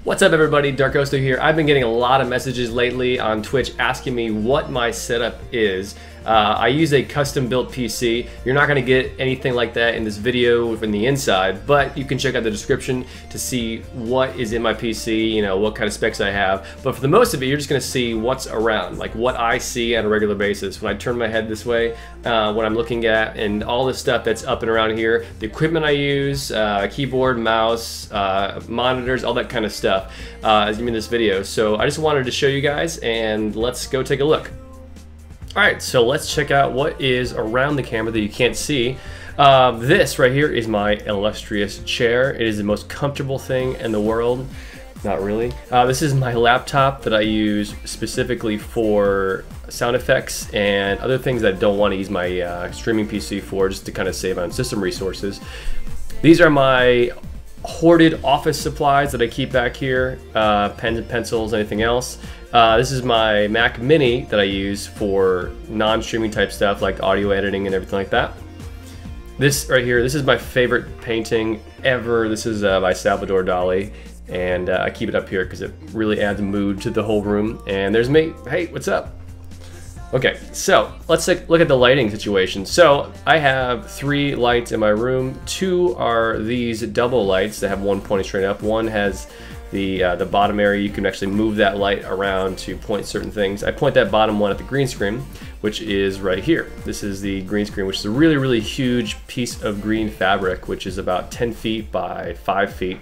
What's up everybody, Darkosto here. I've been getting a lot of messages lately on Twitch asking me what my setup is. I use a custom built PC. You're not gonna get anything like that in this video from the inside, but you can check out the description to see what is in my PC, you know, what kind of specs I have. But for the most of it, you're just gonna see what's around, like what I see on a regular basis. When I turn my head this way, what I'm looking at, and all the stuff that's up and around here, the equipment I use, keyboard, mouse, monitors, all that kind of stuff is in this video. So I just wanted to show you guys, and let's go take a look. Alright, so let's check out what is around the camera that you can't see. This right here is my illustrious chair. It is the most comfortable thing in the world. Not really. This is my laptop that I use specifically for sound effects and other things that I don't want to use my streaming PC for, just to kind of save on system resources. These are my hoarded office supplies that I keep back here, pens and pencils, anything else. This is my Mac Mini that I use for non-streaming type stuff like audio editing and everything like that. This right here, this is my favorite painting ever. This is by Salvador Dali, and I keep it up here because it really adds mood to the whole room. And there's me. Hey, what's up? Okay, so let's look at the lighting situation. So I have 3 lights in my room. 2 are these double lights that have one pointing straight up. One has the bottom area. You can actually move that light around to point certain things. I point that bottom one at the green screen, which is right here. This is the green screen, which is a really, really huge piece of green fabric, which is about 10 feet by 5 feet.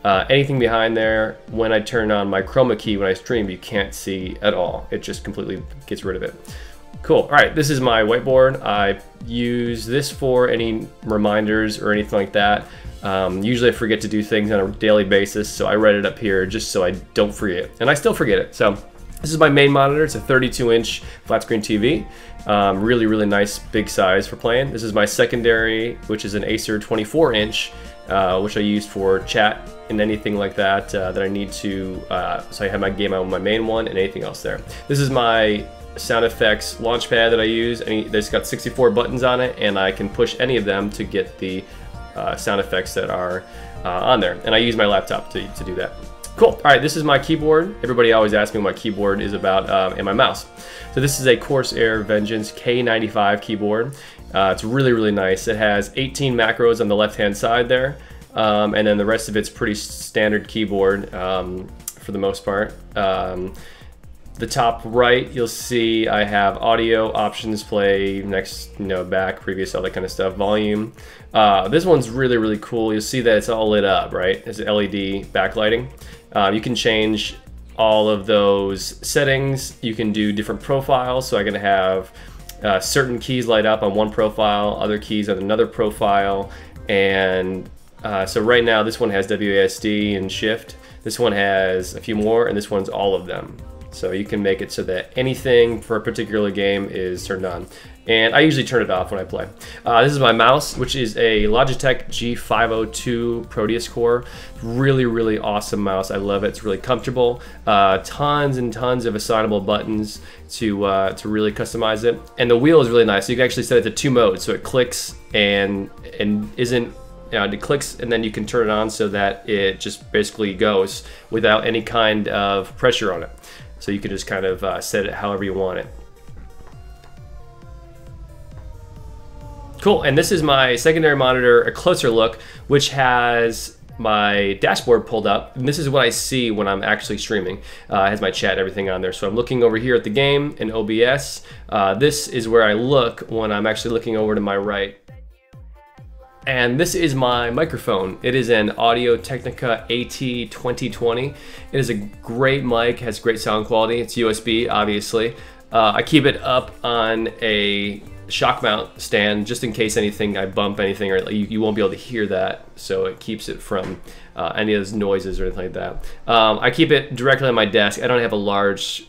Anything behind there, when I turn on my chroma key when I stream, you can't see at all. It just completely gets rid of it. Cool. All right, this is my whiteboard. I use this for any reminders or anything like that. Usually I forget to do things on a daily basis, so I write it up here just so I don't forget. And I still forget it. So this is my main monitor. It's a 32-inch flat screen TV. Really, really nice big size for playing. This is my secondary, which is an Acer 24-inch, which I use for chat and anything like that that I need to. So I have my game on my main one and anything else there. This is my sound effects launchpad that I use. There's got 64 buttons on it, and I can push any of them to get the sound effects that are on there. And I use my laptop to do that. Cool. All right, this is my keyboard. Everybody always asks me what my keyboard is about, and my mouse. So this is a CorsAIR Vengeance K95 keyboard. It's really, really nice. It has 18 macros on the left-hand side there, and then the rest of it's pretty standard keyboard for the most part. The top right, you'll see I have audio, options, play, next, back, previous, all that kind of stuff, volume. This one's really, really cool. You'll see that it's all lit up, right? It's LED backlighting. You can change all of those settings. You can do different profiles. So I'm gonna have certain keys light up on one profile, other keys on another profile. And so right now this one has WASD and shift. This one has a few more, and this one's all of them. So you can make it so that anything for a particular game is turned on. And I usually turn it off when I play. This is my mouse, which is a Logitech G502 Proteus core. Really, really awesome mouse. I love it. It's really comfortable. Tons and tons of assignable buttons to really customize it. And the wheel is really nice. So you can actually set it to 2 modes. So it clicks and isn't. It clicks, and then you can turn it on so that it just basically goes without any kind of pressure on it. So you can just kind of set it however you want it. Cool, and this is my secondary monitor, a closer look, which has my dashboard pulled up. And this is what I see when I'm actually streaming. It has my chat and everything on there. So I'm looking over here at the game in OBS. This is where I look when I'm actually looking over to my right. And this is my microphone. It is an Audio-Technica AT2020. It is a great mic, has great sound quality. It's USB, obviously. I keep it up on a shock mount stand just in case I bump anything, or you won't be able to hear that. So it keeps it from any of those noises or anything like that. I keep it directly on my desk. I don't have a large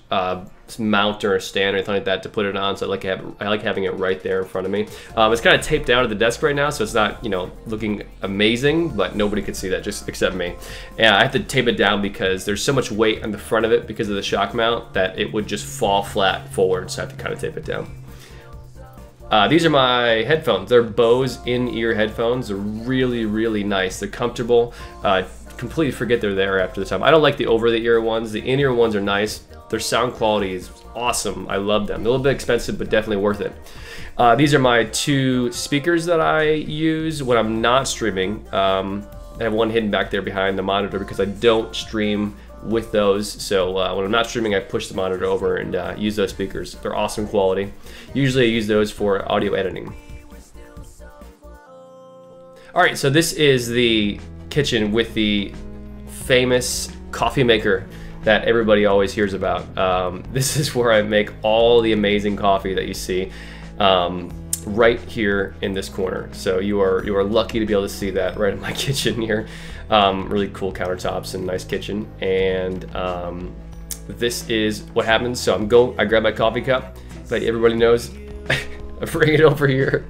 mount or a stand or anything like that to put it on, so I like having it right there in front of me. It's kind of taped down to the desk right now, so it's not looking amazing, but nobody can see that just except me. And I have to tape it down because there's so much weight on the front of it because of the shock mount that it would just fall flat forward, so I have to kind of tape it down. These are my headphones. They're Bose in-ear headphones. They're really, really nice. They're comfortable. completely forget they're there after the time. I don't like the over-the-ear ones. The in-ear ones are nice. Their sound quality is awesome. I love them. A little bit expensive, but definitely worth it. These are my 2 speakers that I use when I'm not streaming. I have one hidden back there behind the monitor because I don't stream with those. So when I'm not streaming, I push the monitor over and use those speakers. They're awesome quality. Usually I use those for audio editing. All right, so this is the kitchen with the famous coffee maker that everybody always hears about. This is where I make all the amazing coffee that you see right here in this corner. So you are lucky to be able to see that right in my kitchen here. Really cool countertops and nice kitchen. And this is what happens. So I grab my coffee cup, but everybody knows I bring it over here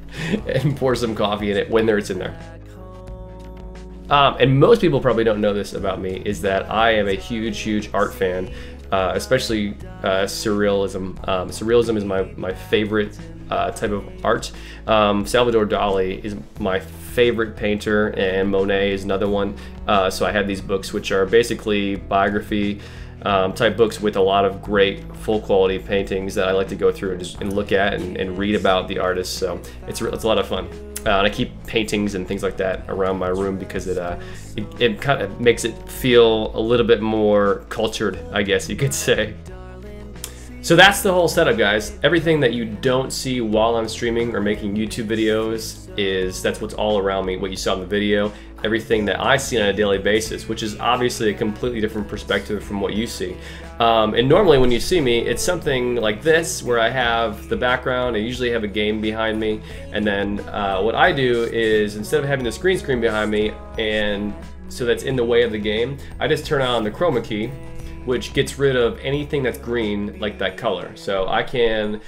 and pour some coffee in it when it's in there. And most people probably don't know this about me, is that I am a huge art fan, especially surrealism. Surrealism is my favorite type of art. Salvador Dali is my favorite painter, and Monet is another one. So I have these books, which are basically biography type books with a lot of great full quality paintings that I like to go through and look at and read about the artists. So it's a lot of fun. And I keep paintings and things like that around my room because it kind of makes it feel a little bit more cultured, I guess you could say. So that's the whole setup, guys. Everything that you don't see while I'm streaming or making YouTube videos that's what's all around me, what you saw in the video. Everything that I see on a daily basis, which is obviously a completely different perspective from what you see. And normally when you see me, it's something like this, where I have the background, I usually have a game behind me, and then what I do is, instead of having the green screen behind me, and so that's in the way of the game, I just turn on the chroma key, which gets rid of anything that's green, like that color. So I can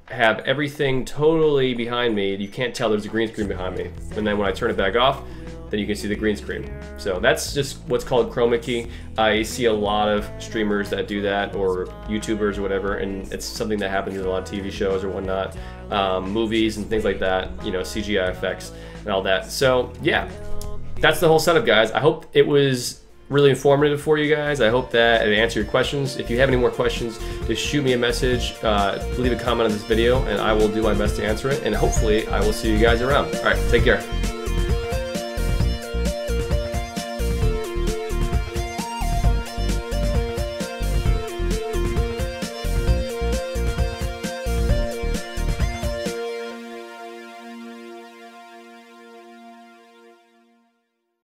have everything totally behind me. You can't tell there's a green screen behind me. And then when I turn it back off, then you can see the green screen. So that's just what's called chroma key. I see a lot of streamers that do that, or YouTubers or whatever, and it's something that happens in a lot of TV shows or whatnot, movies and things like that, you know, CGI effects and all that. So yeah, that's the whole setup, guys. I hope it was really informative for you guys. I hope that it answered your questions. If you have any more questions, just shoot me a message, leave a comment on this video, and I will do my best to answer it, and hopefully I will see you guys around. All right, take care.